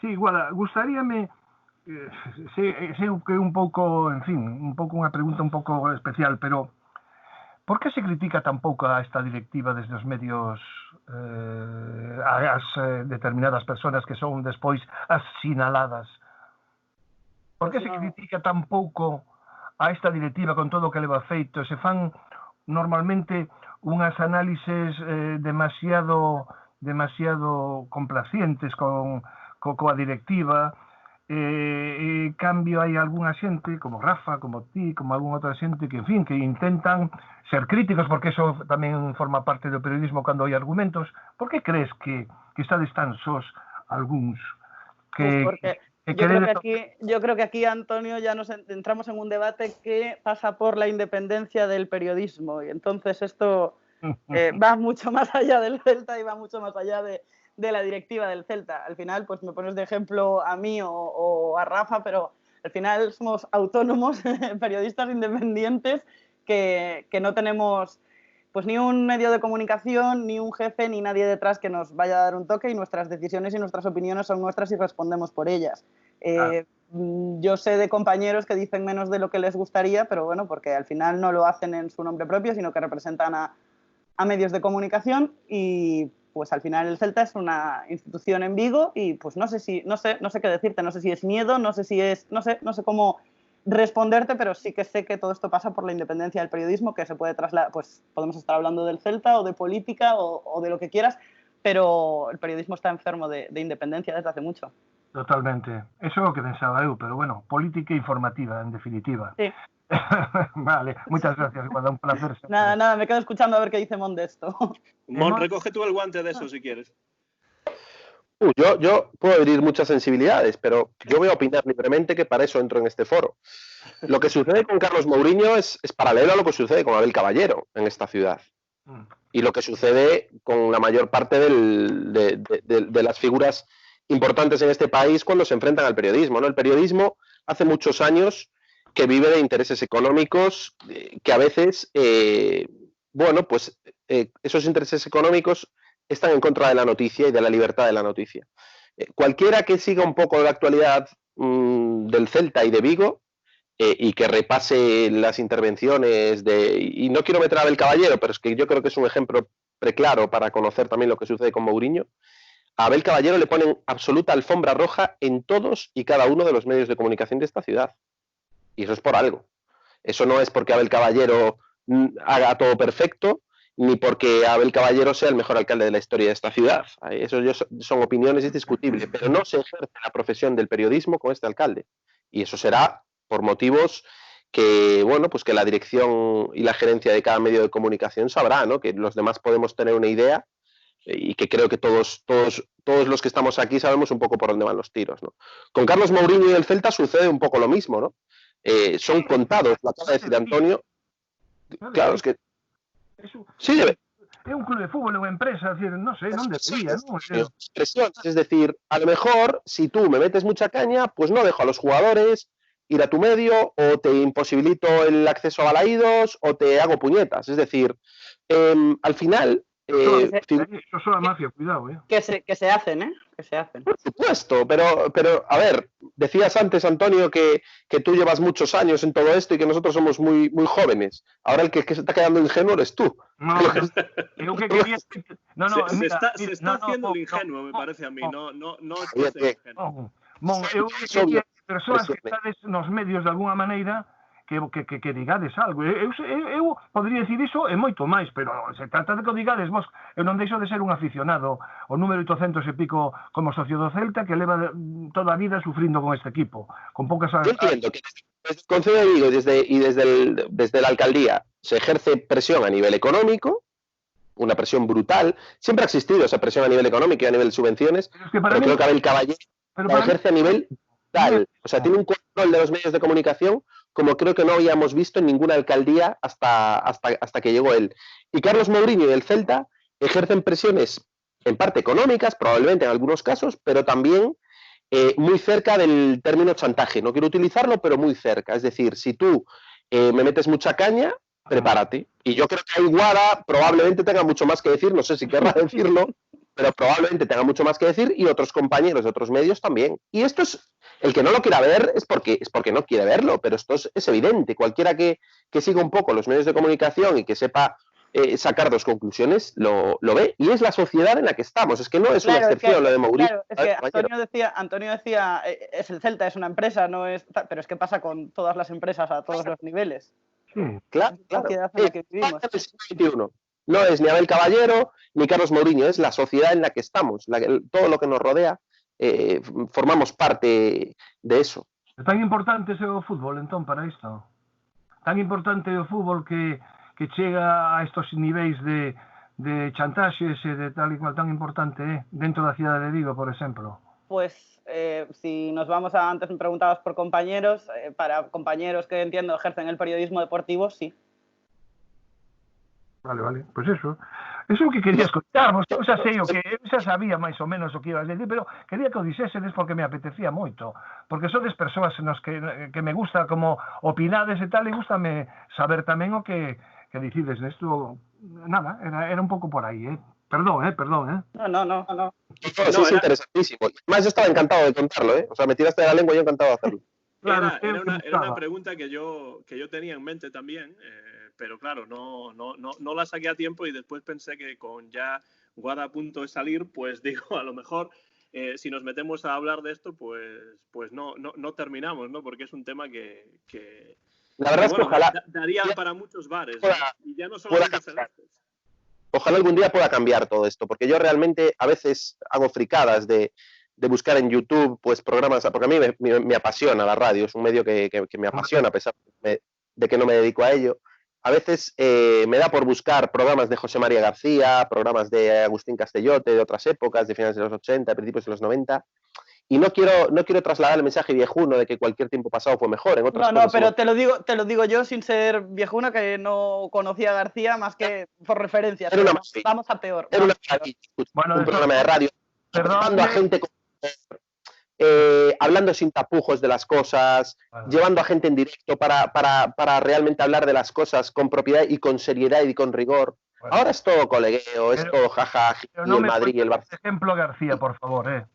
Sí, igual, gustaríame, sei que é un pouco, en fin, un pouco unha pregunta un pouco especial, pero por que se critica tan pouco a esta directiva desde os medios as determinadas persoas que son despois as sinaladas? Por Pues que se no. critica tan pouco a esta directiva con todo o que leva feito? Se fan normalmente unhas análises demasiado complacientes coa directiva, cambio hai algunha xente, como Rafa, como ti, como algunha outra xente que, en fin, que intentan ser críticos, porque eso tamén forma parte do periodismo cando hai argumentos. Por que crees que estades tan sós algúns Pues que porque queredes... yo creo que aquí, Antonio, ya nos entramos en un debate que pasa por la independencia del periodismo, y entonces esto va mucho más allá del Celta y va mucho más allá de la directiva del Celta. Al final, pues me pones de ejemplo a mí o a Rafa, pero al final somos autónomos, periodistas independientes que no tenemos pues ni un medio de comunicación, ni un jefe, ni nadie detrás que nos vaya a dar un toque, y nuestras decisiones y nuestras opiniones son nuestras y respondemos por ellas. Yo sé de compañeros que dicen menos de lo que les gustaría, pero bueno, porque al final no lo hacen en su nombre propio, sino que representan a medios de comunicación, y pues al final el Celta es una institución en Vigo y pues no sé qué decirte, no sé si es miedo, no sé cómo responderte, pero sí que sé que todo esto pasa por la independencia del periodismo, que se puede trasladar, pues podemos estar hablando del Celta o de política o de lo que quieras, pero el periodismo está enfermo de independencia desde hace mucho. Totalmente. Eso é o que pensaba eu, pero bueno, política informativa, en definitiva. Sí. Vale, muchas gracias, Guada, un placer. Nada, me quedo escuchando a ver qué dice Mon de esto. Mon, recoge tú el guante de eso si quieres. Yo puedo herir muchas sensibilidades, pero yo voy a opinar libremente, que para eso entro en este foro. Lo que sucede con Carlos Mourinho es paralelo a lo que sucede con Abel Caballero en esta ciudad. Y lo que sucede con la mayor parte de las figuras importantes en este país cuando se enfrentan al periodismo, ¿no? El periodismo hace muchos años que vive de intereses económicos que a veces, esos intereses económicos están en contra de la noticia y de la libertad de la noticia. Cualquiera que siga un poco la actualidad del Celta y de Vigo y que repase las intervenciones y no quiero meter a Abel Caballero, pero es que yo creo que es un ejemplo preclaro para conocer también lo que sucede con Mourinho. A Abel Caballero le ponen absoluta alfombra roja en todos y cada uno de los medios de comunicación de esta ciudad. Y eso es por algo. Eso no es porque Abel Caballero haga todo perfecto, ni porque Abel Caballero sea el mejor alcalde de la historia de esta ciudad. Eso son opiniones indiscutibles, pero no se ejerce la profesión del periodismo con este alcalde. Y eso será por motivos que, pues que la dirección y la gerencia de cada medio de comunicación sabrá, ¿no? Que los demás podemos tener una idea y que creo que todos los que estamos aquí sabemos un poco por dónde van los tiros, ¿no? Con Carlos Mourinho y el Celta sucede un poco lo mismo, ¿no? Son contados, lo acaba de decir Antonio. Claro, es que... Sí, é un club de fútbol, é unha empresa, non sei, non debería, non? Es decir, a lo mejor, si tú me metes mucha caña, pues no dejo a los jugadores ir a tu medio, o te imposibilito el acceso a Balaídos, o te hago puñetas. Es decir, al final... Eso son la mafia, cuidado, Que se hacen, que se hacen. Por supuesto, pero a ver, decías antes, Antonio, que tú llevas muchos años en todo esto y que nosotros somos muy, muy jóvenes. Ahora el que se está quedando ingenuo eres tú. Se está haciendo el ingenuo, me parece a mí. No es ingenuo. Persoas que estades nos medios de alguna maneira que digades algo. Eu podría decir iso e moito máis, pero se trata de que o digades vos. Eu non deixo de ser un aficionado o número 800 e pico como socio do Celta, que leva toda a vida sufrindo con este equipo, con poucas... Yo entiendo que desde el Concello de Vigo y desde la alcaldía se ejerce presión a nivel económico, una presión brutal. Siempre ha existido esa presión a nivel económico y a nivel de subvenciones, pero creo que Abel Caballero la ejerce a nivel brutal. O sea, tiene un control de los medios de comunicación como creo que no habíamos visto en ninguna alcaldía hasta que llegó él. Y Carlos Mourinho y el Celta ejercen presiones en parte económicas, probablemente en algunos casos, pero también muy cerca del término chantaje. No quiero utilizarlo, pero muy cerca. Es decir, si tú me metes mucha caña, prepárate. Y yo creo que ahí Guada probablemente tenga mucho más que decir, no sé si querrá decirlo, pero probablemente tenga mucho más que decir y otros compañeros de otros medios también. Y esto es, el que no lo quiera ver es porque no quiere verlo, pero esto es evidente. Cualquiera que siga un poco los medios de comunicación y que sepa sacar dos conclusiones, lo ve, y es la sociedad en la que estamos, es que no es una excepción lo de Mourinho. Claro, es que Antonio decía, es el Celta, es una empresa, no es, pero es que pasa con todas las empresas a todos los niveles. Sí, claro. Es la sociedad en la que vivimos. No es ni Abel Caballero ni Carlos Mourinho, es la sociedad en la que estamos, todo lo que nos rodea, formamos parte de eso. É tan importante ese o fútbol, entón, para isto? Tan importante o fútbol que chega a estos niveis de chantaxes e de tal e cual, tan importante dentro da cidade de Vigo, por exemplo? Pues si nos vamos a, antes me preguntabas por compañeros, para compañeros que entiendo ejercen el periodismo deportivo, sí. Vale, pues eso é o que quería escoitar, eu xa sei o que, eu xa sabía máis ou menos o que ibas a decir, pero quería que o dixésedes porque me apetecía moito, porque sodes persoas nos que me gusta como opinades e tal, e gustame saber tamén o que dicides nesto. Nada, era un pouco por aí, Perdón. No. Eso es interesantísimo. Además, yo estaba encantado de contarlo, O sea, me tiraste de la lengua y yo encantado de hacerlo. Claro, era una pregunta que yo tenía en mente también, pero claro, no la saqué a tiempo y después pensé que con ya Guada a punto de salir, pues digo, a lo mejor si nos metemos a hablar de esto, pues no terminamos, ¿no? Porque es un tema que la verdad es que ojalá daría para muchos bares, ¿no? Y ya no solamente celestes. Ojalá algún día pueda cambiar todo esto, porque yo realmente a veces hago fricadas de buscar en YouTube pues programas, porque a mí me apasiona la radio, es un medio que me apasiona a pesar de que no me dedico a ello. A veces me da por buscar programas de José María García, programas de Agustín Castellote, de otras épocas, de finales de los 80, principios de los 90, y no quiero trasladar el mensaje viejuno de que cualquier tiempo pasado fue mejor. En otras cosas, pero te lo digo yo sin ser viejuno, que no conocía a García más que por referencias. Vamos a peor. Era un programa de radio, llevando a gente hablando sin tapujos de las cosas, llevando a gente en directo para realmente hablar de las cosas con propiedad y con seriedad y con rigor. Ahora es todo colegueo, es todo jaja, y el Madrid y el Barça. Ejemplo García, por favor,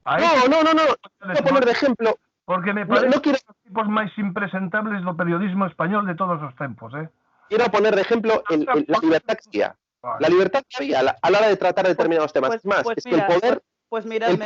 No. Quiero poner de ejemplo. Porque me parece los tipos máis impresentables do periodismo español de todos os tempos, Quiero poner de ejemplo la libertad que había. La libertad que había a la hora de tratar determinados temas. Es que el poder el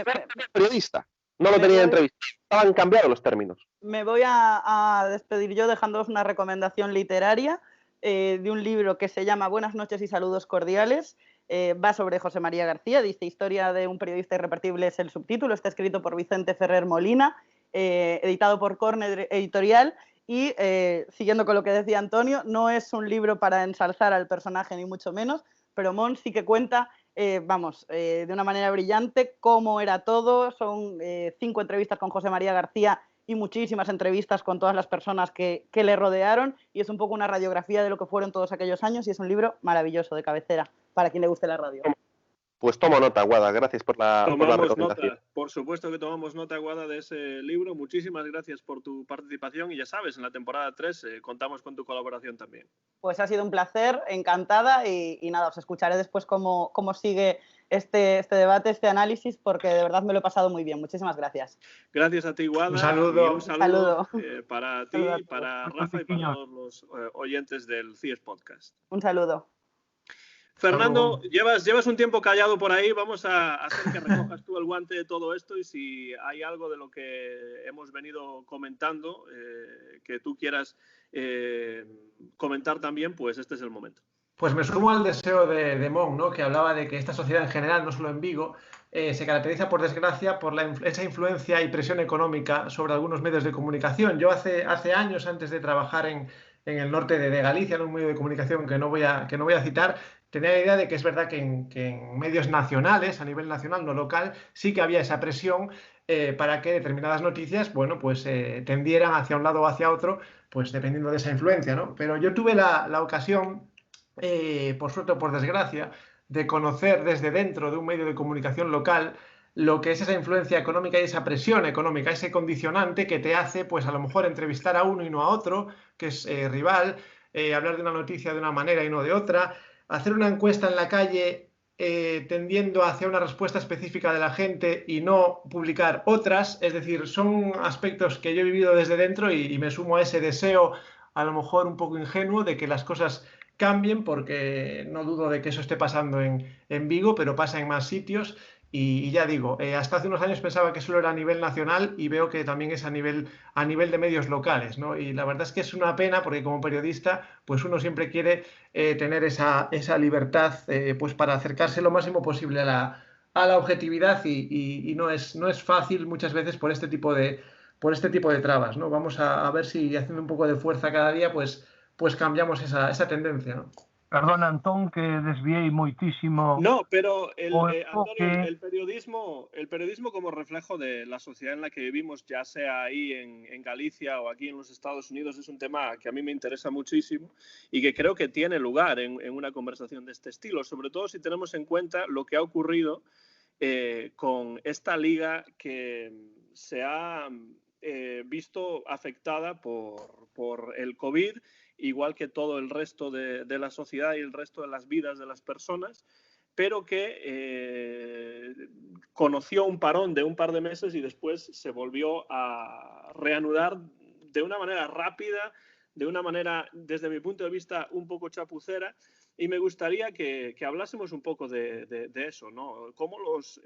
periodista no lo tenía de entrevista. Estaban cambiados los términos. Me voy a despedir yo dejándoos una recomendación literaria de un libro que se llama Buenas noches y saludos cordiales. Va sobre José María García, dice Historia de un periodista irrepetible es el subtítulo, está escrito por Vicente Ferrer Molina, editado por Corner Editorial y, siguiendo con lo que decía Antonio, no es un libro para ensalzar al personaje ni mucho menos, pero Mon sí que cuenta, de una manera brillante cómo era todo. Son 5 entrevistas con José María García y muchísimas entrevistas con todas las personas que le rodearon, y es un poco una radiografía de lo que fueron todos aquellos años, y es un libro maravilloso de cabecera para quien le guste la radio. Pues tomo nota, Guada, gracias por la recomendación. Por supuesto que tomamos nota, Guada, de ese libro. Muchísimas gracias por tu participación y ya sabes, en la temporada 3 contamos con tu colaboración también. Pues ha sido un placer, encantada, y nada, os escucharé después cómo sigue este debate, este análisis, porque de verdad me lo he pasado muy bien. Muchísimas gracias. Gracias a ti, Guada. Un saludo. Un saludo. Para ti, para Rafa y para todos los oyentes del CIES Podcast. Un saludo. Fernando, llevas un tiempo callado por ahí. Vamos a hacer que recojas tú el guante de todo esto, y si hay algo de lo que hemos venido comentando que tú quieras comentar también, pues este es el momento. Pues me sumo al deseo de Mon, ¿no? Que hablaba de que esta sociedad en general, no solo en Vigo, se caracteriza, por desgracia, por esa influencia y presión económica sobre algunos medios de comunicación. Yo hace años, antes de trabajar en el norte de Galicia, en un medio de comunicación que no voy a citar, tenía la idea de que es verdad que en medios nacionales, a nivel nacional, no local, sí que había esa presión para que determinadas noticias, tendieran hacia un lado o hacia otro, pues dependiendo de esa influencia, ¿no? Pero yo tuve la ocasión, por suerte o por desgracia, de conocer desde dentro de un medio de comunicación local lo que es esa influencia económica y esa presión económica, ese condicionante que te hace, pues a lo mejor entrevistar a uno y no a otro, que es rival, hablar de una noticia de una manera y no de otra, hacer una encuesta en la calle tendiendo hacia una respuesta específica de la gente y no publicar otras. Es decir, son aspectos que yo he vivido desde dentro y me sumo a ese deseo, a lo mejor un poco ingenuo, de que las cosas cambien, porque no dudo de que eso esté pasando en Vigo, pero pasa en más sitios. Y ya digo, hasta hace unos años pensaba que solo era a nivel nacional y veo que también es a nivel de medios locales, ¿no? Y la verdad es que es una pena porque como periodista, pues uno siempre quiere tener esa libertad pues para acercarse lo máximo posible a la objetividad y no es fácil muchas veces por este tipo de trabas, ¿no? Vamos a ver si haciendo un poco de fuerza cada día, pues cambiamos esa tendencia, ¿no? Perdona, Antón, que desviei moitísimo. No, pero Antonio, el periodismo como reflejo de la sociedad en la que vivimos, ya sea ahí en Galicia o aquí en los Estados Unidos, es un tema que a mí me interesa muchísimo y que creo que tiene lugar en una conversación de este estilo, sobre todo si tenemos en cuenta lo que ha ocurrido con esta liga que se ha visto afectada por el COVID, igual que todo el resto de la sociedad y el resto de las vidas de las personas, pero que conoció un parón de un par de meses y después se volvió a reanudar de una manera rápida, de una manera, desde mi punto de vista, un poco chapucera. Y me gustaría que hablásemos un poco de eso, ¿no? Cómo los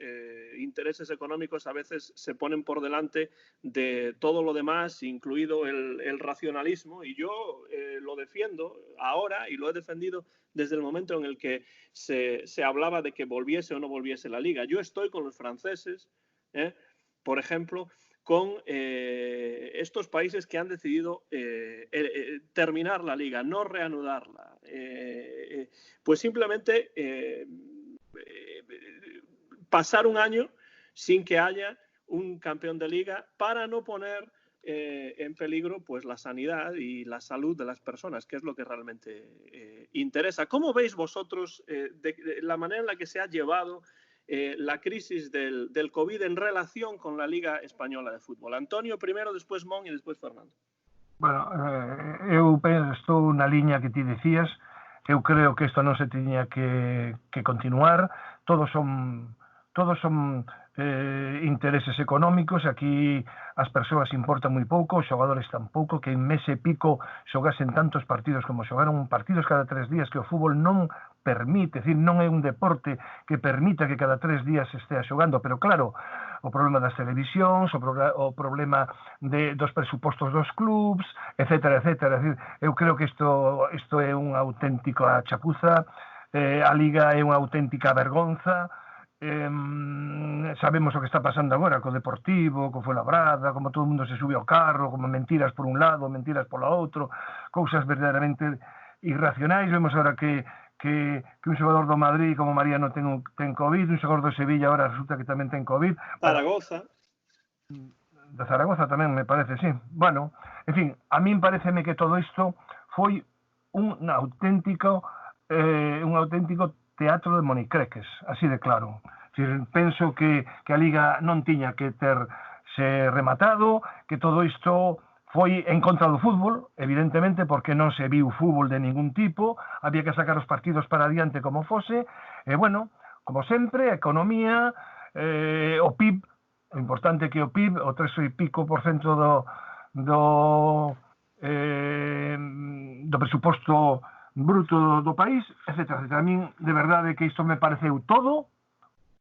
intereses económicos a veces se ponen por delante de todo lo demás, incluido el racionalismo. Y yo lo defiendo ahora y lo he defendido desde el momento en el que se hablaba de que volviese o no volviese la Liga. Yo estoy con los franceses, por ejemplo, con estos países que han decidido terminar la Liga, no reanudarla. Pues simplemente pasar un año sin que haya un campeón de Liga para no poner en peligro pues la sanidad y la salud de las personas, que es lo que realmente interesa. ¿Cómo veis vosotros de la manera en la que se ha llevado la crisis del COVID en relación con la Liga Española de Fútbol? Antonio primero, después Mon y después Fernando. Bueno, eu estou na liña que ti decías. Eu creo que isto non se tiña que continuar. Todos son intereses económicos. Aquí as persoas importan moi pouco, os xogadores tampouco, que en mes e pico xogasen tantos partidos como xogaron partidos cada 3 días, que o fútbol non permite, é dicir, non é un deporte que permita que cada 3 días se estea xogando, pero claro, o problema das televisións, o problema dos presupostos dos clubs, etcétera, etcétera. É dicir, eu creo que isto é unha auténtica chapuza, a Liga é unha auténtica vergonza. Sabemos o que está pasando agora co Deportivo, co Fuenlabrada, como todo o mundo se sube ao carro, como mentiras por un lado, mentiras polo outro, cousas verdadeiramente irracionais. Vemos agora que un xogador do Madrid como Mariano ten COVID, un xogador do Sevilla agora resulta que tamén ten COVID. Zaragoza. De Zaragoza tamén, me parece, sí. Bueno, en fin, a min pareceme que todo isto foi un auténtico teatro de monicreques, así de claro. Penso que a Liga non tiña que terse rematado, que todo isto foi en contra do fútbol, evidentemente, porque non se viu fútbol de ningún tipo, había que sacar os partidos para adiante como fose, e bueno, como sempre, a economía, o PIB, o importante que o PIB, o 3 e pico % do presuposto bruto do país, etc. A min, de verdade, que isto me pareceu todo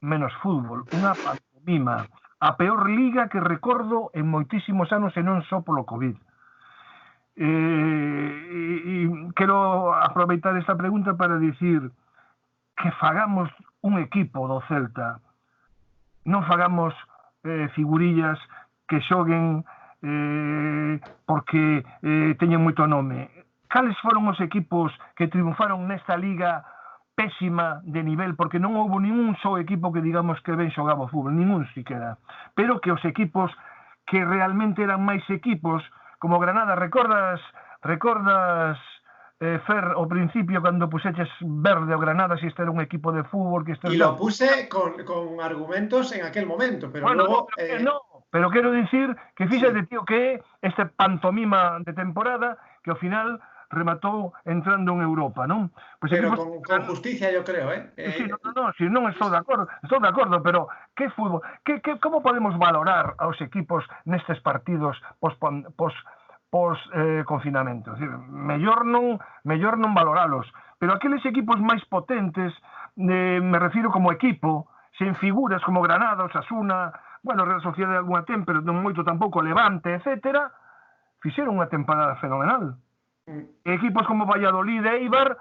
menos fútbol, unha pantomima, a peor liga que recordo en moitísimos anos e non só polo COVID. E quero aproveitar esta pregunta para dicir que fagamos un equipo do Celta, non fagamos figurillas que xoguen porque teñen moito nome. Cales foron os equipos que triunfaron nesta liga pésima de nivel, porque non houve ningún só equipo que digamos que ben xogaba o fútbol, ningún siquera, pero que os equipos que realmente eran máis equipos, como Granada, recordas Fer, ao principio, cando puseches verde o Granada, si este era un equipo de fútbol que este... Y lo puse con argumentos en aquel momento, pero bueno, luego... pero quero dicir que fíxate, tío, que este pantomima de temporada, que ao final rematou entrando en Europa, non? Pues pero con justicia, yo creo, Sí, non estou de acordo, pero que fútbol, como podemos valorar aos equipos nestes partidos pos confinamento? Es decir, mellor non valoralos, pero aqueles equipos máis potentes, me refiro como equipo, sen figuras como Granada, Osasuna, bueno, Real Sociedade de alguna pero non moito tampouco, Levante, etcétera, fixeron unha temporada fenomenal. Equipos como Valladolid e Eibar,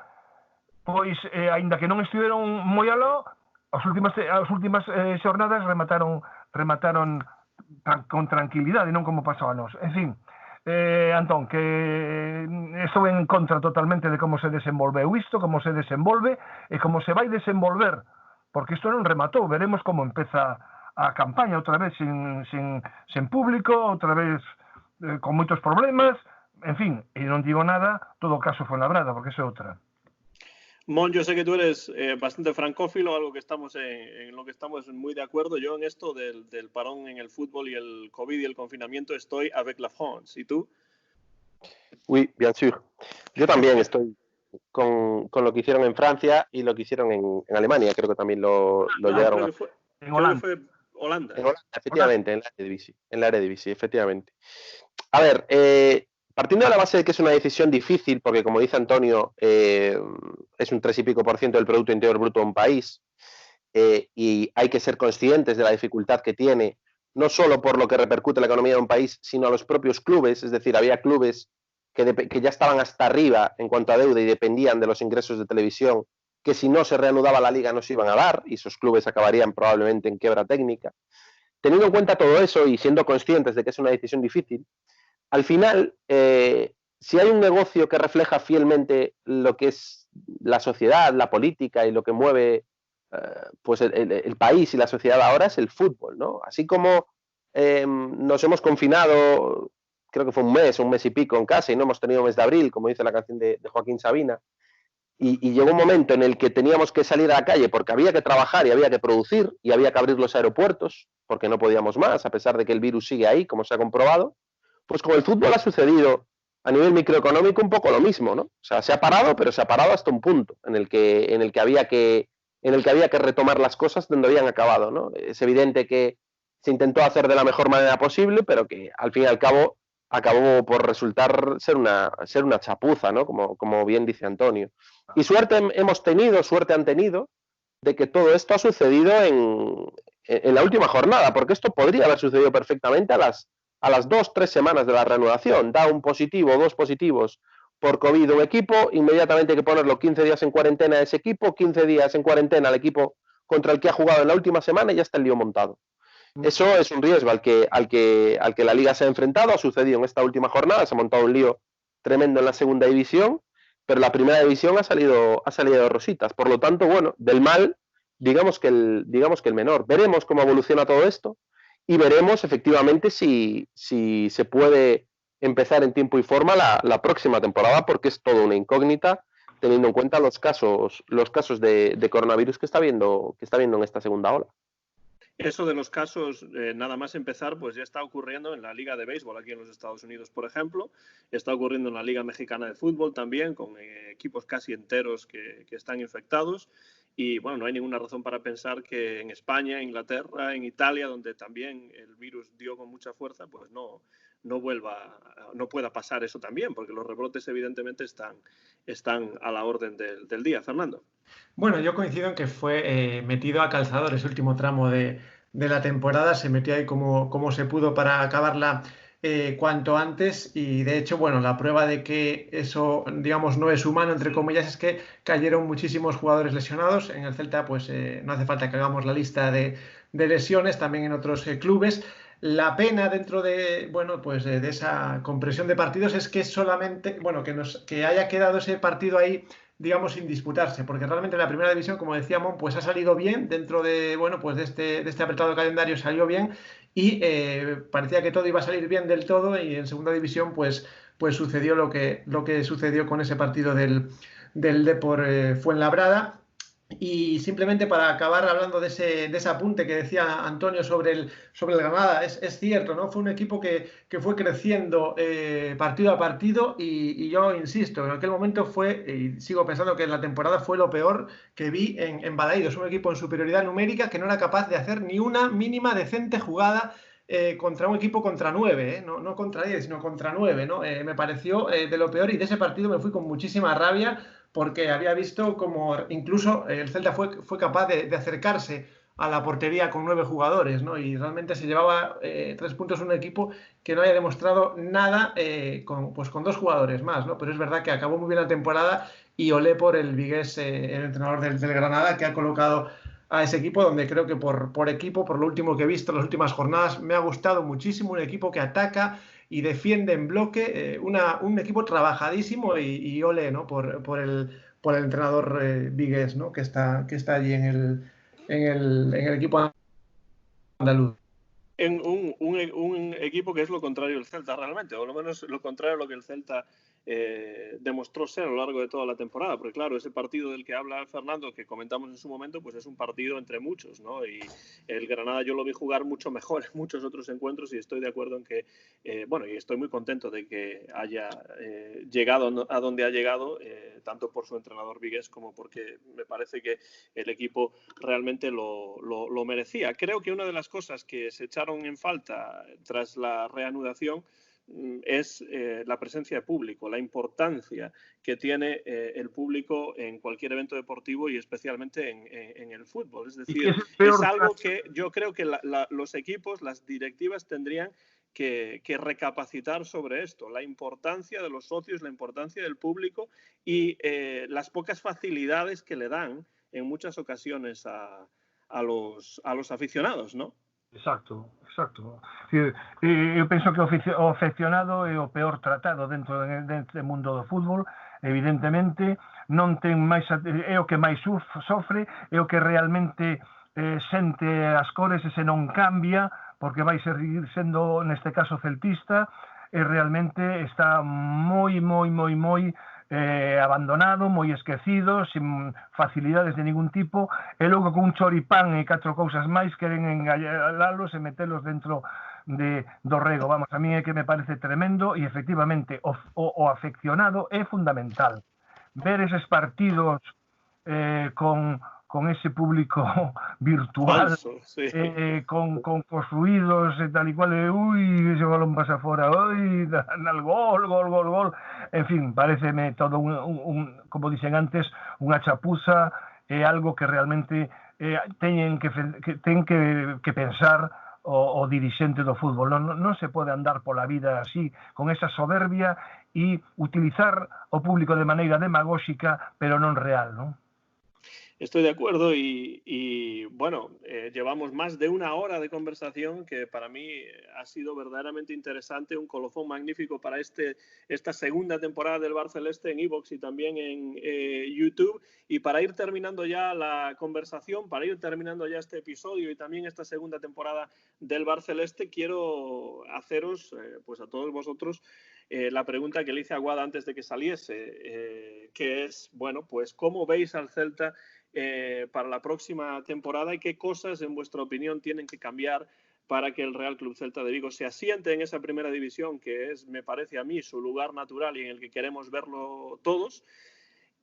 pois, aínda que non estiveron moi aló, as últimas xornadas remataron con tranquilidade, non como pasou a nós. En fin, Antón, que estou en contra totalmente de como se desenvolveu isto, como se desenvolve e como se vai desenvolver, porque isto non rematou, veremos como empeza a campaña outra vez sen público, outra vez con moitos problemas, en fin, e non digo nada, todo caso Fuenlabrada, porque eso é outra. Mon, yo sé que tú eres bastante francófilo, algo que estamos en lo que estamos muy de acuerdo. Yo en esto del parón en el fútbol y el COVID y el confinamiento estoy avec la France. ¿Y tú? Oui, bien sûr. Yo también estoy con lo que hicieron en Francia y lo que hicieron en Alemania. Creo que también lo llegaron a... En Holanda. Fue Holanda. En Holanda, efectivamente, en la Eredivisie, efectivamente. A ver, partiendo de la base de que es una decisión difícil, porque como dice Antonio, es un 3 y pico % del Producto Interior Bruto de un país, y hay que ser conscientes de la dificultad que tiene, no solo por lo que repercute en la economía de un país, sino a los propios clubes. Es decir, había clubes que ya estaban hasta arriba en cuanto a deuda y dependían de los ingresos de televisión, que si no se reanudaba la liga no se iban a dar, y esos clubes acabarían probablemente en quiebra técnica. Teniendo en cuenta todo eso y siendo conscientes de que es una decisión difícil, al final, si hay un negocio que refleja fielmente lo que es la sociedad, la política y lo que mueve pues el país y la sociedad ahora, es el fútbol, ¿no? Así como nos hemos confinado, creo que fue un mes y pico en casa, y no hemos tenido mes de abril, como dice la canción de Joaquín Sabina, y llegó un momento en el que teníamos que salir a la calle porque había que trabajar y había que producir y había que abrir los aeropuertos porque no podíamos más, a pesar de que el virus sigue ahí, como se ha comprobado. Pues con el fútbol ha sucedido a nivel microeconómico un poco lo mismo, ¿no? O sea, se ha parado, pero se ha parado hasta un punto en el que había que retomar las cosas donde habían acabado, ¿no? Es evidente que se intentó hacer de la mejor manera posible, pero que al fin y al cabo acabó por resultar ser una chapuza, ¿no? Como bien dice Antonio. Y suerte han tenido de que todo esto ha sucedido en la última jornada, porque esto podría haber sucedido perfectamente a las 2-3 semanas de la reanudación. Da un positivo, 2 positivos por COVID un equipo, inmediatamente hay que ponerlo 15 días en cuarentena a ese equipo, 15 días en cuarentena al equipo contra el que ha jugado en la última semana y ya está el lío montado. Eso es un riesgo al que la Liga se ha enfrentado. Ha sucedido en esta última jornada, se ha montado un lío tremendo en la segunda división, pero la primera división ha salido de rositas. Por lo tanto, bueno, del mal, digamos que el menor. Veremos cómo evoluciona todo esto y veremos efectivamente si se puede empezar en tiempo y forma la próxima temporada, porque es toda una incógnita teniendo en cuenta los casos de coronavirus que está viendo en esta segunda ola. Eso de los casos, nada más empezar, pues ya está ocurriendo en la Liga de Béisbol aquí en los Estados Unidos, por ejemplo. Está ocurriendo en la Liga Mexicana de Fútbol también, con equipos casi enteros que están infectados. Y bueno, no hay ninguna razón para pensar que en España, Inglaterra, en Italia, donde también el virus dio con mucha fuerza, pues no pueda pasar eso también, porque los rebrotes evidentemente están a la orden del día. Fernando. Bueno, yo coincido en que fue metido a calzador ese último tramo de la temporada, se metió ahí como se pudo para acabarla cuanto antes, y de hecho, bueno, la prueba de que eso, digamos, no es humano, entre comillas, es que cayeron muchísimos jugadores lesionados. En el Celta, pues no hace falta que hagamos la lista de lesiones, también en otros clubes. La pena dentro de, bueno, pues de esa compresión de partidos es que solamente, bueno, que haya quedado ese partido ahí, digamos, sin disputarse, porque realmente en la primera división, como decía Mon, pues ha salido bien dentro de, bueno, pues de este apretado calendario salió bien y parecía que todo iba a salir bien del todo, y en segunda división pues sucedió lo que sucedió con ese partido del Depor Fuenlabrada. Y simplemente para acabar hablando de ese apunte que decía Antonio sobre el Granada, es cierto, ¿no? Fue un equipo que fue creciendo partido a partido y yo insisto, en aquel momento fue, y sigo pensando que en la temporada fue lo peor que vi en Balaídos, un equipo en superioridad numérica que no era capaz de hacer ni una mínima decente jugada contra un equipo contra 9, no contra 10, sino contra 9, ¿no? Me pareció de lo peor y de ese partido me fui con muchísima rabia porque había visto como incluso el Celta fue capaz de acercarse a la portería con 9 jugadores, ¿no? Y realmente se llevaba 3 puntos un equipo que no había demostrado nada con 2 jugadores más, ¿no? Pero es verdad que acabó muy bien la temporada y olé por el Vigués, el entrenador del Granada, que ha colocado a ese equipo donde creo que por equipo, por lo último que he visto en las últimas jornadas, me ha gustado muchísimo, un equipo que ataca y defiende en bloque, un equipo trabajadísimo y ole, ¿no? por el entrenador Vigués, ¿no? que está allí en el equipo andaluz. En un equipo que es lo contrario del Celta realmente, o por lo menos lo contrario a lo que el Celta demostró ser a lo largo de toda la temporada, porque claro, ese partido del que habla Fernando, que comentamos en su momento, pues es un partido entre muchos, ¿no? Y el Granada yo lo vi jugar mucho mejor en muchos otros encuentros y estoy de acuerdo en que, y estoy muy contento de que haya llegado a donde ha llegado, tanto por su entrenador Vigués como porque me parece que el equipo realmente lo merecía. Creo que una de las cosas que se echaron en falta tras la reanudación es la presencia de público, la importancia que tiene el público en cualquier evento deportivo y especialmente en el fútbol. Es decir, es algo que yo creo que los equipos, las directivas tendrían que recapacitar sobre esto, la importancia de los socios, la importancia del público y las pocas facilidades que le dan en muchas ocasiones a los aficionados, ¿no? Exacto. Eu penso que o aficionado é o peor tratado dentro deste mundo do fútbol, evidentemente non ten máis, é o que máis sofre, é o que realmente sente as cores e se non cambia, porque vai seguir sendo, neste caso, celtista, e realmente está moi abandonado, moi esquecido, sin facilidades de ningún tipo, e logo con un choripán e 4 cousas máis queren engalalos e metelos dentro do rego. Vamos, a mí é que me parece tremendo e efectivamente o afeccionado é fundamental. Ver eses partidos con ese público virtual, falso, sí. con os ruidos e tal e cual, ui, ese balón pasa fora, ui, al gol, en fin, pareceme todo como dicen antes, unha chapuza, algo que realmente ten que pensar o dirixente do fútbol. Non se pode andar pola vida así, con esa soberbia e utilizar o público de maneira demagóxica, pero non real, non? Estoy de acuerdo y bueno, llevamos más de una hora de conversación que para mí ha sido verdaderamente interesante, un colofón magnífico para esta segunda temporada del Bar Celeste en iVoox y también en YouTube. Y para ir terminando ya la conversación, para ir terminando ya este episodio y también esta segunda temporada del Bar Celeste, quiero haceros, pues a todos vosotros, la pregunta que le hice a Guada antes de que saliese, que es, bueno, pues ¿cómo veis al Celta para la próxima temporada y qué cosas, en vuestra opinión, tienen que cambiar para que el Real Club Celta de Vigo se asiente en esa primera división, que es, me parece a mí, su lugar natural y en el que queremos verlo todos?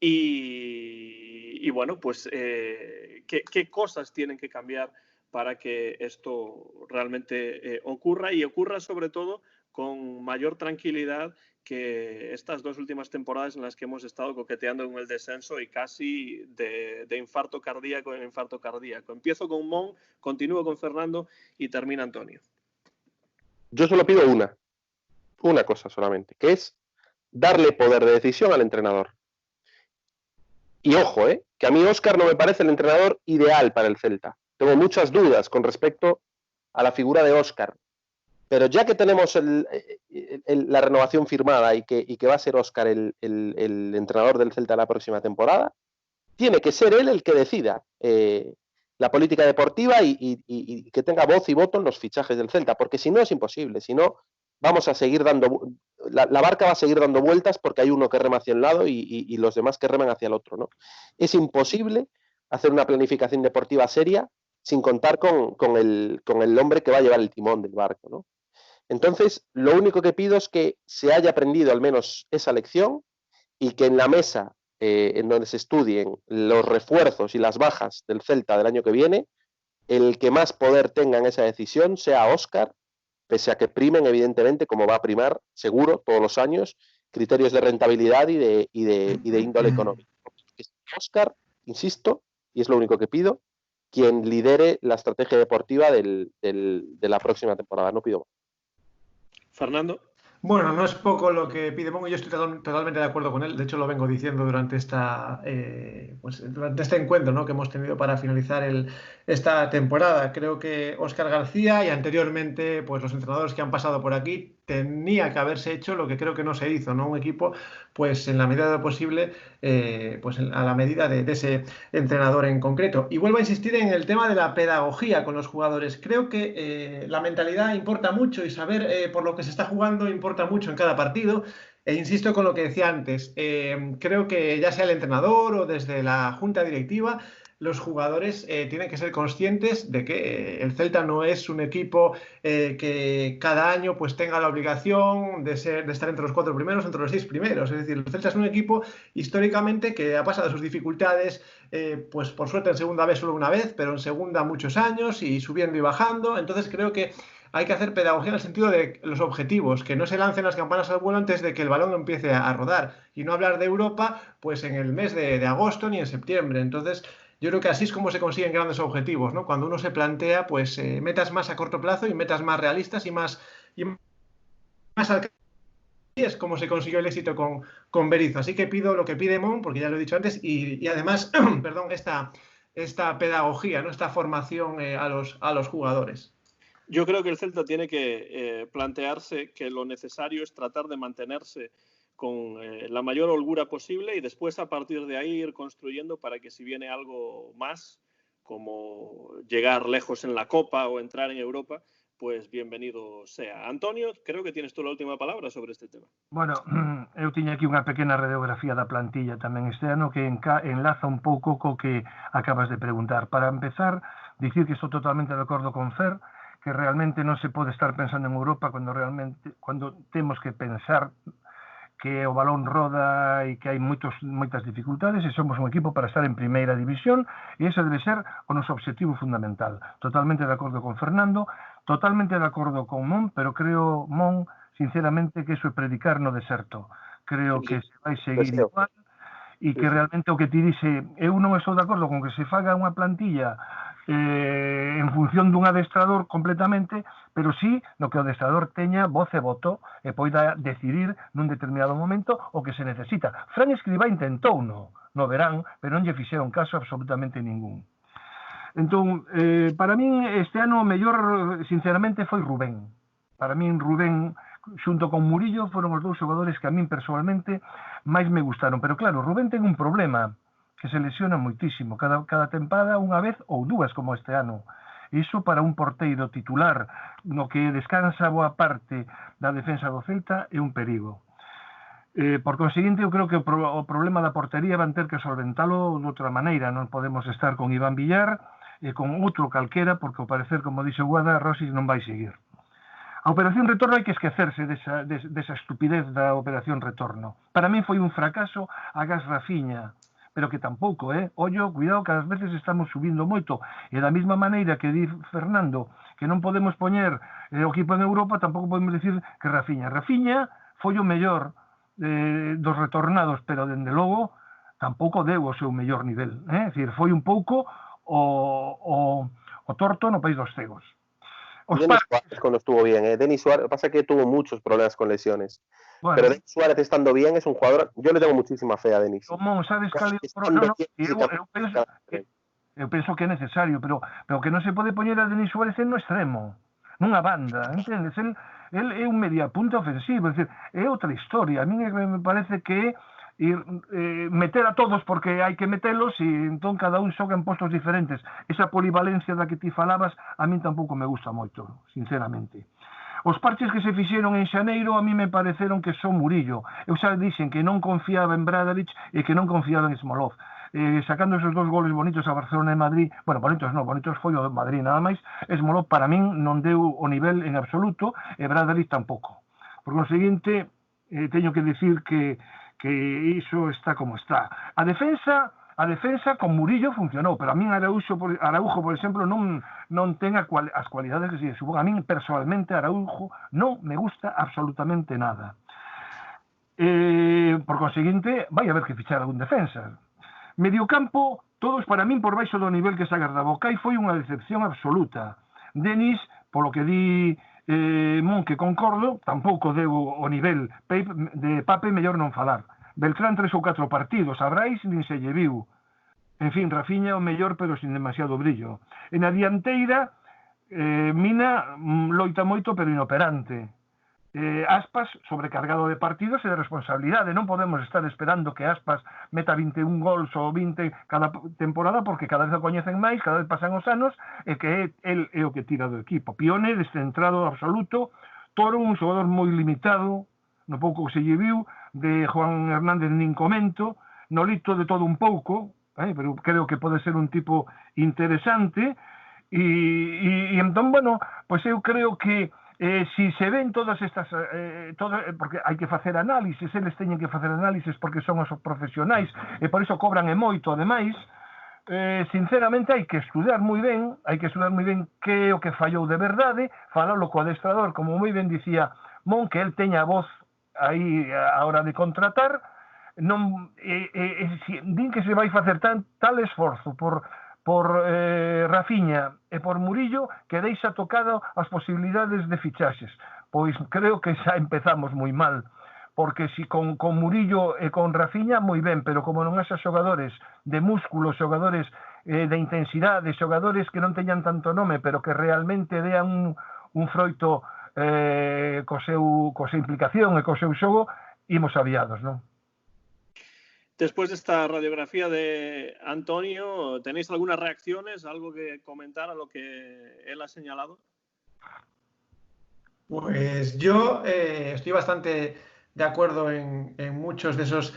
Y bueno, pues ¿qué cosas tienen que cambiar para que esto realmente ocurra y ocurra sobre todo con mayor tranquilidad que estas 2 últimas temporadas en las que hemos estado coqueteando con el descenso y casi de infarto cardíaco en infarto cardíaco? Empiezo con Mon, continúo con Fernando y termina Antonio. Yo solo pido una cosa solamente, que es darle poder de decisión al entrenador. Y ojo, que a mí Óscar no me parece el entrenador ideal para el Celta. Tengo muchas dudas con respecto a la figura de Óscar. Pero ya que tenemos la renovación firmada y que va a ser Óscar el entrenador del Celta la próxima temporada, tiene que ser él el que decida la política deportiva y que tenga voz y voto en los fichajes del Celta, porque si no es imposible, si no vamos a seguir la barca va a seguir dando vueltas porque hay uno que rema hacia un lado y los demás que reman hacia el otro, ¿no? Es imposible hacer una planificación deportiva seria sin contar con el hombre que va a llevar el timón del barco, ¿no? Entonces, lo único que pido es que se haya aprendido al menos esa lección y que en la mesa en donde se estudien los refuerzos y las bajas del Celta del año que viene, el que más poder tenga en esa decisión sea Óscar, pese a que primen, evidentemente, como va a primar, seguro, todos los años, criterios de rentabilidad y de índole económica. Óscar, insisto, y es lo único que pido, quien lidere la estrategia deportiva de la próxima temporada. No pido más. Fernando. Bueno, no es poco lo que pide Mongo, yo estoy totalmente de acuerdo con él. De hecho, lo vengo diciendo durante durante este encuentro, ¿no?, que hemos tenido para finalizar esta temporada. Creo que Óscar García y anteriormente pues los entrenadores que han pasado por aquí tenía que haberse hecho lo que creo que no se hizo, ¿no? Un equipo, pues en la medida de lo posible, pues a la medida de ese entrenador en concreto. Y vuelvo a insistir en el tema de la pedagogía con los jugadores. Creo que la mentalidad importa mucho y saber por lo que se está jugando importa mucho en cada partido. E insisto con lo que decía antes, creo que ya sea el entrenador o desde la junta directiva, los jugadores tienen que ser conscientes de que el Celta no es un equipo que cada año pues tenga la obligación de estar entre los 4 primeros, entre los 6 primeros. Es decir, el Celta es un equipo históricamente que ha pasado sus dificultades, pues por suerte en segunda vez solo una vez, pero en segunda muchos años y subiendo y bajando. Entonces creo que hay que hacer pedagogía en el sentido de los objetivos, que no se lancen las campanas al vuelo antes de que el balón empiece a rodar, y no hablar de Europa pues en el mes de agosto ni en septiembre. Entonces yo creo que así es como se consiguen grandes objetivos, ¿no? Cuando uno se plantea pues metas más a corto plazo y metas más realistas y más alcanzables. Es como se consiguió el éxito con Berizzo. Así que pido lo que pide Mon, porque ya lo he dicho antes, y además, perdón, esta pedagogía, ¿no?, esta formación a los jugadores. Yo creo que el Celta tiene que plantearse que lo necesario es tratar de mantenerse con la mayor holgura posible y después a partir de ahí ir construyendo para que si viene algo más, como llegar lejos en la Copa o entrar en Europa, pues bienvenido sea. Antonio, creo que tienes tú la última palabra sobre este tema. Bueno, eu tiña aquí unha pequena radiografía da plantilla tamén este ano que enlaza un pouco co que acabas de preguntar. Para empezar, dicir que estou totalmente de acordo con Fer, que realmente non se pode estar pensando en Europa cando temos que pensar que o balón roda e que hai moitas dificultades e somos un equipo para estar en primeira división e ese debe ser o noso objetivo fundamental. Totalmente de acordo con Fernando, totalmente de acordo con Mon, pero creo, Mon, sinceramente, que eso é predicar no deserto. Creo que se vai seguir igual e que realmente o que ti dixe, eu non estou de acordo con que se faga unha plantilla en función dun adestrador completamente, pero sí no que o adestrador teña voz e voto e poida decidir nun determinado momento o que se necesita. Fran Escribá intentou no verán, pero non lle fixeron caso absolutamente ningún. Entón, para min este ano o mellor, sinceramente, foi Rubén. Para min Rubén xunto con Murillo foron os dous xogadores que a min personalmente máis me gustaron, pero claro, Rubén ten un problema que se lesiona moitísimo, cada tempada unha vez ou dúas como este ano. Iso para un porteiro titular no que descansa boa parte da defensa do Celta é un perigo. Por conseguinte, eu creo que o problema da portería van ter que solventalo de outra maneira. Non podemos estar con Iván Villar e con outro calquera, porque ao parecer, como dixe Guada, Rossi non vai seguir. A Operación Retorno hai que esquecerse desa estupidez da Operación Retorno. Para mí foi un fracaso agás Rafiña, pero que tampouco, ollo, cuidado, que ás veces estamos subindo moito, e da mesma maneira que di Fernando, que non podemos poñer o equipo en Europa, tampouco podemos dicir que Rafiña foi o mellor dos retornados, pero dende logo tampouco deu o seu mellor nivel, é dicir, foi un pouco o torto no país dos cegos. Denis Suárez cuando estuvo bien, Denis Suárez, pasa que tuvo muchos problemas con lesiones. Bueno, pero Denis Suárez estando bien es un jugador, yo le tengo muchísima fe a Denis. ¿Cómo sabes que eu penso que é necesario, pero que non se pode poñer a Denis Suárez no extremo, nunha banda, entendes? Él é un mediapunta ofensivo, é dicir, é outra historia. A mí me parece que meter a todos porque hai que metelos e entón cada un xoga en postos diferentes. Esa polivalencia da que ti falabas a min tampouco me gusta moito, sinceramente. Os parches que se fixeron en xaneiro a mí me pareceron que son Murillo. Eu xa dixen que non confiaba en Bradaric e que non confiaba en Smolov. sacando esos 2 goles bonitos a Barcelona e Madrid, bueno, bonitos foi o Madrid nada máis, Esmoló para min non deu o nivel en absoluto, e Bradley tampouco. Por conseguinte, teño que dicir que iso está como está. A defensa con Murillo funcionou, pero a min Araujo, por exemplo, non ten as cualidades que se supón. A min, personalmente, Araujo non me gusta absolutamente nada. Por conseguinte, vai haber que fichar algún defensa. Mediocampo, todos para min por baixo do nivel que se agardaba. Cai foi unha decepción absoluta. Denis, polo que di Mon, que concordo, tampouco deu o nivel de Pape, mellor non falar. Beltrán 3 ou 4 partidos, a Brais nin se lle viu. En fin, Rafinha o mellor, pero sin demasiado brillo. En a dianteira, Mina loita moito, pero inoperante. Aspas sobrecargado de partidos e de responsabilidade. Non podemos estar esperando que Aspas meta 21 gols ou 20 cada temporada, porque cada vez o coñecen máis, cada vez pasan os anos, e que el é o que tira do equipo. Pione, descentrado absoluto. Toro, un xogador moi limitado, no pouco que se lle viu. De Juan Hernández nin comento. Nolito de todo un pouco, pero creo que pode ser un tipo interesante. E entón, bueno, pois eu creo que si se ven todas estas porque hai que facer análisis, eles teñen que facer análisis porque son os profesionais e por iso cobran e moito, ademais, sinceramente hai que estudar moi ben que é o que fallou de verdade, falalo co adestrador, como moi ben dicía Mon, que el teña a voz aí a hora de contratar. Non din que se vai facer tal esforzo por Rafinha e por Murillo que deixa tocado as posibilidades de fichaxes. Pois creo que xa empezamos moi mal, porque si con Murillo e con Rafinha moi ben, pero como non haxa xogadores de músculo, xogadores de intensidade, xogadores que non teñan tanto nome, pero que realmente dean un froito co seu implicación e co seu xogo, imos aviados, non? Después de esta radiografía de Antonio, ¿tenéis algunas reacciones, algo que comentar a lo que él ha señalado? Pues yo estoy bastante de acuerdo en muchos de esos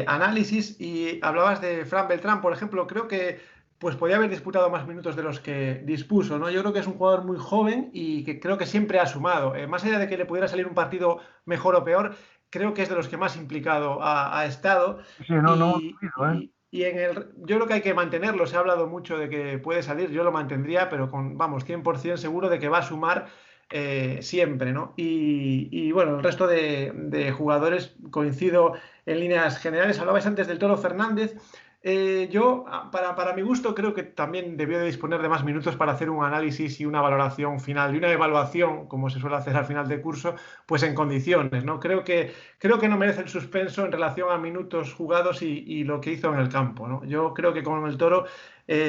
análisis, y hablabas de Fran Beltrán, por ejemplo. Creo que pues podía haber disputado más minutos de los que dispuso, ¿no? Yo creo que es un jugador muy joven y que creo que siempre ha sumado. Más allá de que le pudiera salir un partido mejor o peor, creo que es de los que más implicado ha estado. Sí, yo creo que hay que mantenerlo. Se ha hablado mucho de que puede salir, yo lo mantendría, pero con, 100% seguro de que va a sumar siempre, ¿no? Y bueno, el resto de jugadores coincido en líneas generales. Hablabais antes del Toro Fernández. Yo, para mi gusto, creo que también debió de disponer de más minutos para hacer un análisis y una valoración final y una evaluación, como se suele hacer al final de curso, pues en condiciones, ¿no? Creo que no merece el suspenso en relación a minutos jugados y lo que hizo en el campo, ¿no? Yo creo que con el Toro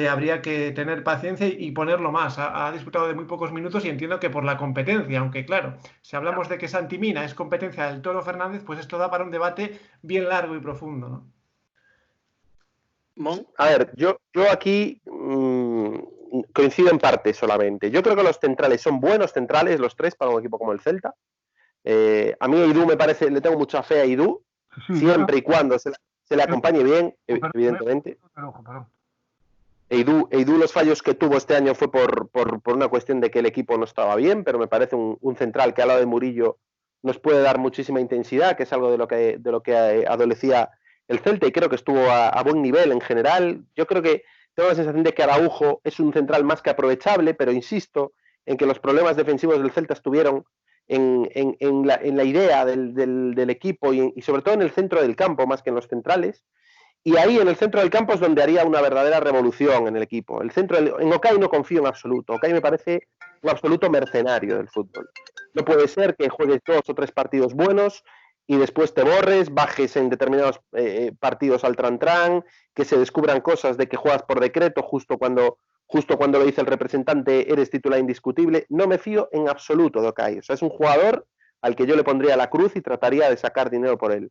habría que tener paciencia y ponerlo más. Ha disputado de muy pocos minutos, y entiendo que por la competencia, aunque claro, si hablamos de que Santi Mina es competencia del Toro Fernández, pues esto da para un debate bien largo y profundo, ¿no? A ver, yo aquí coincido en parte solamente. Yo creo que los centrales son buenos centrales, los tres, para un equipo como el Celta. A mí Eidú me parece, le tengo mucha fe a Eidú, siempre y cuando se le acompañe bien, evidentemente. Eidú, los fallos que tuvo este año fue por una cuestión de que el equipo no estaba bien, pero me parece un central que al lado de Murillo nos puede dar muchísima intensidad, que es algo de lo que adolecía el Celta, y creo que estuvo a buen nivel en general. Yo creo que tengo la sensación de que Araujo es un central más que aprovechable, pero insisto en que los problemas defensivos del Celta estuvieron en la idea del equipo y sobre todo en el centro del campo más que en los centrales. Y ahí en el centro del campo es donde haría una verdadera revolución en el equipo. En Okay no confío en absoluto. Okay me parece un absoluto mercenario del fútbol. No puede ser que juegues 2 o 3 partidos buenos y después te borres, bajes en determinados partidos al tran-tran, que se descubran cosas de que juegas por decreto justo cuando lo dice el representante, eres titular indiscutible. No me fío en absoluto de Okay. O sea, es un jugador al que yo le pondría la cruz y trataría de sacar dinero por él.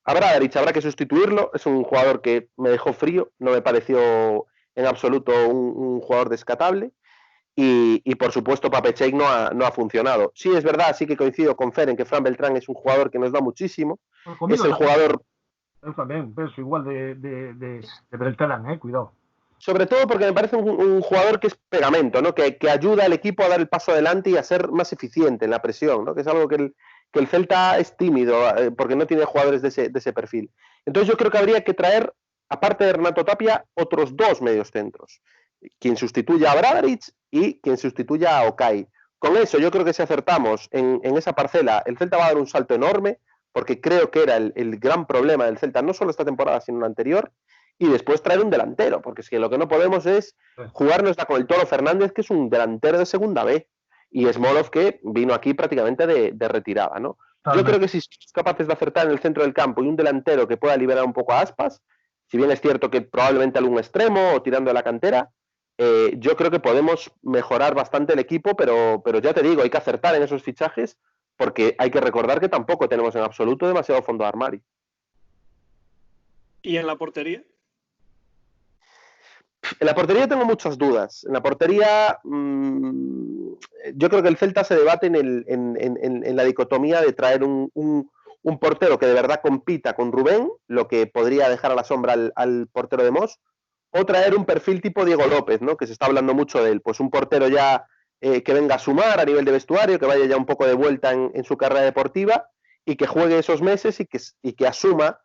Habrá que sustituirlo. Es un jugador que me dejó frío, no me pareció en absoluto un jugador descatable. Y por supuesto Pape Cheik no ha funcionado. Sí, es verdad, sí que coincido con Fer en que Fran Beltrán es un jugador que nos da muchísimo. Es el jugador Eu tamén penso igual de Beltrán, cuidado. Sobre todo porque me parece un jugador que es pegamento, ¿no? Que ayuda al equipo a dar el paso adelante y a ser más eficiente en la presión, ¿no? Que es algo que el Celta es tímido porque no tiene jugadores de ese perfil. Entonces yo creo que habría que traer, aparte de Renato Tapia, otros 2 mediocentros. Quien sustituya a Bradaric y quien sustituya a Okay. Con eso yo creo que si acertamos en esa parcela, el Celta va a dar un salto enorme, porque creo que era el gran problema del Celta, no solo esta temporada, sino la anterior, y después traer un delantero, porque es que lo que no podemos es jugárnosla con el Toro Fernández, que es un delantero de segunda B, y Smolov, que vino aquí prácticamente de retirada, ¿no? Yo creo que si somos capaces de acertar en el centro del campo y un delantero que pueda liberar un poco a Aspas, si bien es cierto que probablemente algún extremo o tirando de la cantera, yo creo que podemos mejorar bastante el equipo, pero ya te digo, hay que acertar en esos fichajes, porque hay que recordar que tampoco tenemos en absoluto demasiado fondo de armario. ¿Y en la portería? En la portería tengo muchas dudas. En la portería, yo creo que el Celta se debate en la dicotomía de traer un portero que de verdad compita con Rubén, lo que podría dejar a la sombra al portero de Mos, o traer un perfil tipo Diego López, ¿no? Que se está hablando mucho de él. Pues un portero ya que venga a sumar a nivel de vestuario, que vaya ya un poco de vuelta en su carrera deportiva y que juegue esos meses y que asuma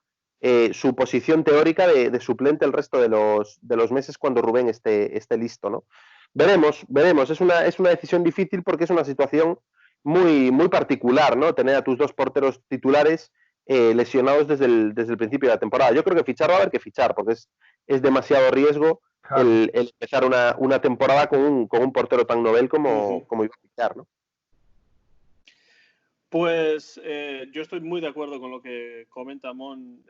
su posición teórica de suplente el resto de los meses cuando Rubén esté listo, ¿no? Veremos. Es una decisión difícil porque es una situación muy, muy particular, ¿no? Tener a tus 2 porteros titulares lesionados desde el principio de la temporada. Yo creo que fichar va a haber que fichar, porque es demasiado riesgo el empezar una temporada con un portero tan novel como iba a fichar, ¿no? Pues yo estoy muy de acuerdo con lo que comenta Mon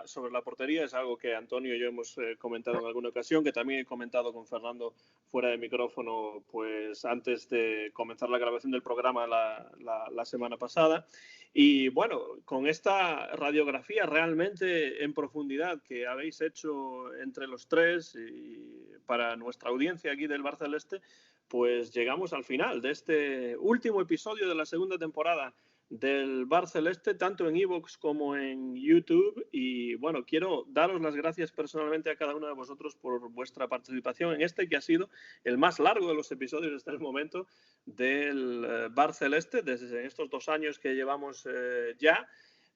sobre la portería. Es algo que Antonio y yo hemos comentado en alguna ocasión, que también he comentado con Fernando fuera de micrófono, pues antes de comenzar la grabación del programa la semana pasada. Y bueno, con esta radiografía realmente en profundidad que habéis hecho entre los tres y para nuestra audiencia aquí del Bar Celeste, pues llegamos al final de este último episodio de la segunda temporada del Bar Celeste, tanto en iVoox como en YouTube. Y bueno, quiero daros las gracias personalmente a cada uno de vosotros por vuestra participación en este, que ha sido el más largo de los episodios hasta el momento del Bar Celeste, desde estos 2 años que llevamos ya.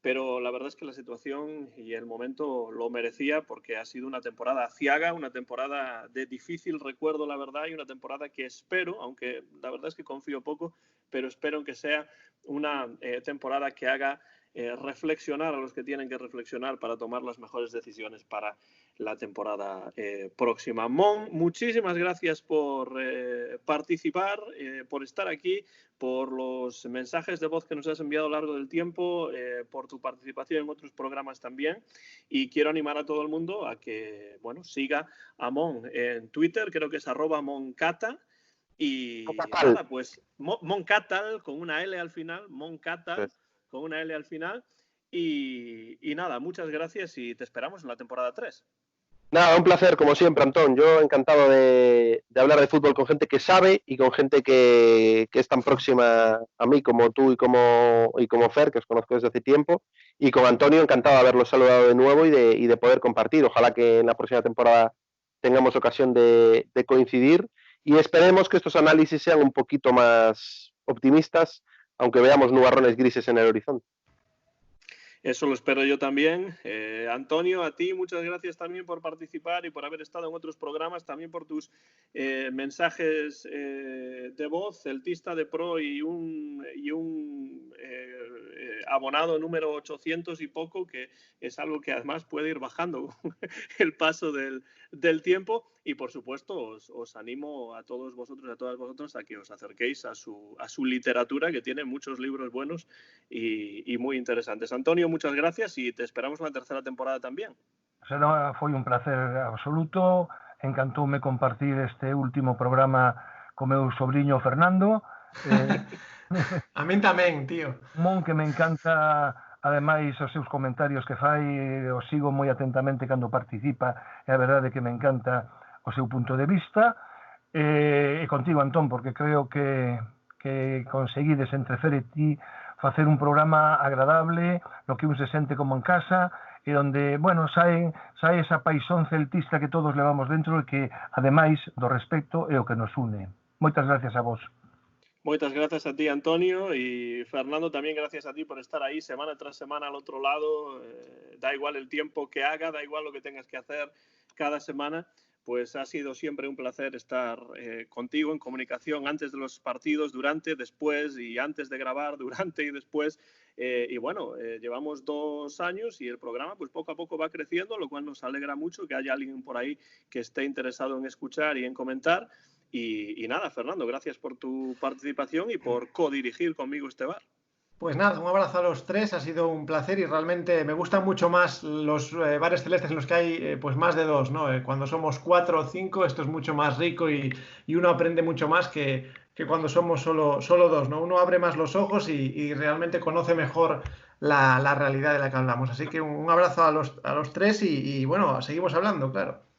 Pero la verdad es que la situación y el momento lo merecía, porque ha sido una temporada aciaga, una temporada de difícil recuerdo, la verdad, y una temporada que espero, aunque la verdad es que confío poco, pero espero que sea una temporada que haga reflexionar a los que tienen que reflexionar para tomar las mejores decisiones para la temporada próxima. Mon, muchísimas gracias por participar, por estar aquí, por los mensajes de voz que nos has enviado a lo largo del tiempo, por tu participación en otros programas también. Y quiero animar a todo el mundo a que, bueno, siga a Mon en Twitter, creo que es @moncata. Y nada, pues Moncatal con una L al final, Moncatal con una L al final. Y nada, muchas gracias y te esperamos en la temporada 3. Nada, un placer, como siempre, Antón. Yo encantado de hablar de fútbol con gente que sabe y con gente que es tan próxima a mí como tú y como Fer, que os conozco desde hace tiempo. Y con Antonio, encantado de haberlo saludado de nuevo y de poder compartir. Ojalá que en la próxima temporada tengamos ocasión de coincidir y esperemos que estos análisis sean un poquito más optimistas, aunque veamos nubarrones grises en el horizonte. Eso lo espero yo también. Antonio, a ti muchas gracias también por participar y por haber estado en otros programas, también por tus mensajes de voz, celtista de pro y un abonado número 800 y poco, que es algo que además puede ir bajando el paso del tiempo. Y por supuesto os animo a todos vosotros y a todas vosotras a que os acerquéis a su literatura, que tiene muchos libros buenos y muy interesantes. Antonio, muchas gracias y te esperamos en la tercera temporada también. Foi un placer absoluto, encantoume compartir este último programa con meu sobrinho Fernando. A min tamén, tío. Mon, que me encanta ademais os seus comentarios que fai, o sigo moi atentamente cando participa, e a verdade que me encanta o seu punto de vista, e contigo, Antón, porque creo que conseguides entre Fer e ti facer un programa agradable, no que un se sente como en casa, e onde, bueno, sae esa paixón celtista que todos levamos dentro e que, ademais do respecto, é o que nos une. Moitas gracias a vos. Muchas gracias a ti, Antonio, y Fernando, también gracias a ti por estar ahí semana tras semana al otro lado. Da igual el tiempo que haga, da igual lo que tengas que hacer cada semana, pues ha sido siempre un placer estar contigo en comunicación antes de los partidos, durante, después y antes de grabar, durante y después. Y bueno, llevamos 2 años y el programa pues poco a poco va creciendo, lo cual nos alegra mucho que haya alguien por ahí que esté interesado en escuchar y en comentar. Y nada, Fernando, gracias por tu participación y por codirigir conmigo este bar. Pues nada, un abrazo a los tres, ha sido un placer y realmente me gustan mucho más los bares celestes en los que hay pues más de 2, ¿no? Cuando somos 4 o 5 esto es mucho más rico y uno aprende mucho más que cuando somos solo 2, ¿no? Uno abre más los ojos y realmente conoce mejor la realidad de la que hablamos. Así que un abrazo a los tres y bueno, seguimos hablando, claro.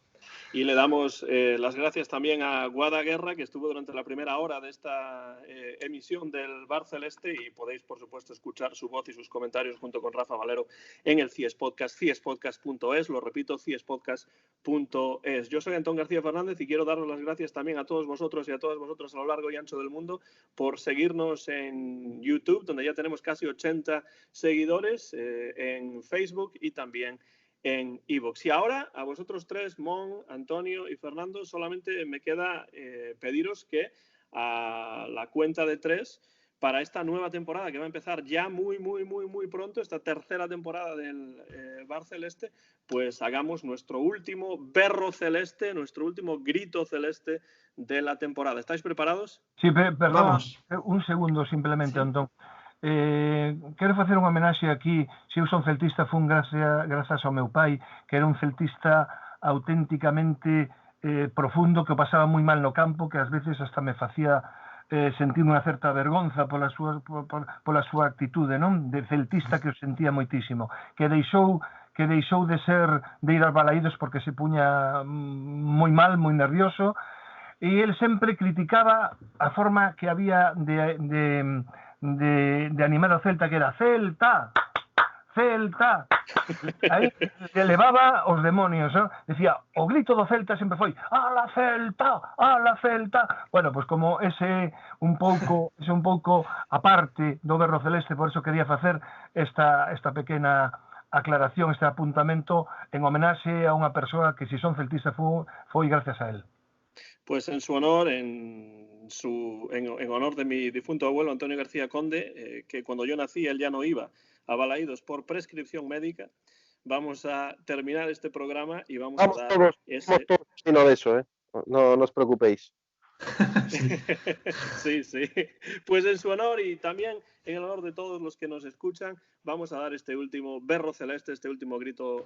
Y le damos las gracias también a Guada Guerra, que estuvo durante la primera hora de esta emisión del Bar Celeste, y podéis, por supuesto, escuchar su voz y sus comentarios junto con Rafa Valero en el CIES Podcast, ciespodcast.es, lo repito, ciespodcast.es. Yo soy Antón García Fernández y quiero daros las gracias también a todos vosotros y a todas vosotras a lo largo y ancho del mundo por seguirnos en YouTube, donde ya tenemos casi 80 seguidores, en Facebook y también en iVoox. Y ahora, a vosotros tres, Mon, Antonio y Fernando, solamente me queda pediros que a la cuenta de 3, para esta nueva temporada que va a empezar ya muy pronto, esta tercera temporada del Bar Celeste, pues hagamos nuestro último berro celeste, nuestro último grito celeste de la temporada. ¿Estáis preparados? Sí, perdón, un segundo simplemente, sí. Antón. Quero facer unha homenaxe aquí. Se eu son celtista fun grazas ao meu pai, que era un celtista auténticamente profundo, que o pasaba moi mal no campo, que ás veces hasta me facía sentir unha certa vergonza pola súa actitude, non? De celtista, que o sentía moitísimo, que deixou de ir aos balaídos porque se puña moi mal, moi nervioso, e el sempre criticaba a forma que había de animar ao Celta, que era Celta, Celta. Aí elevaba os demonios, ¿no? Decía, o grito do Celta sempre foi ala Celta, ala Celta. Bueno, pues como ese un pouco aparte do berro celeste, por eso quería facer esta pequena aclaración, este apuntamento en homenaxe a unha persoa que, se son celtista, foi gracias a él. Pues en su honor, en honor de mi difunto abuelo Antonio García Conde, que cuando yo nací él ya no iba a Balaídos por prescripción médica, vamos a terminar este programa y vamos a dar todos sino de eso, no os preocupéis. Sí. Pues en su honor y también en el honor de todos los que nos escuchan, vamos a dar este último berro celeste, este último grito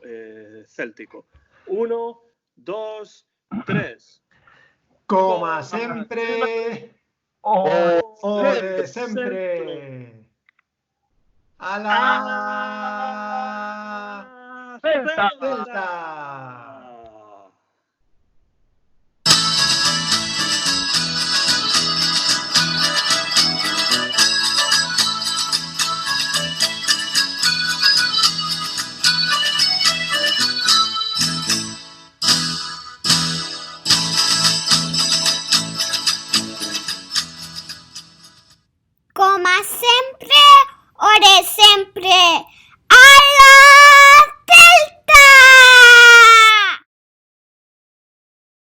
céltico. 1, 2, 3. Coma sempre, ode sempre. Ala Celta. Coma sempre, ore sempre, alla Celta!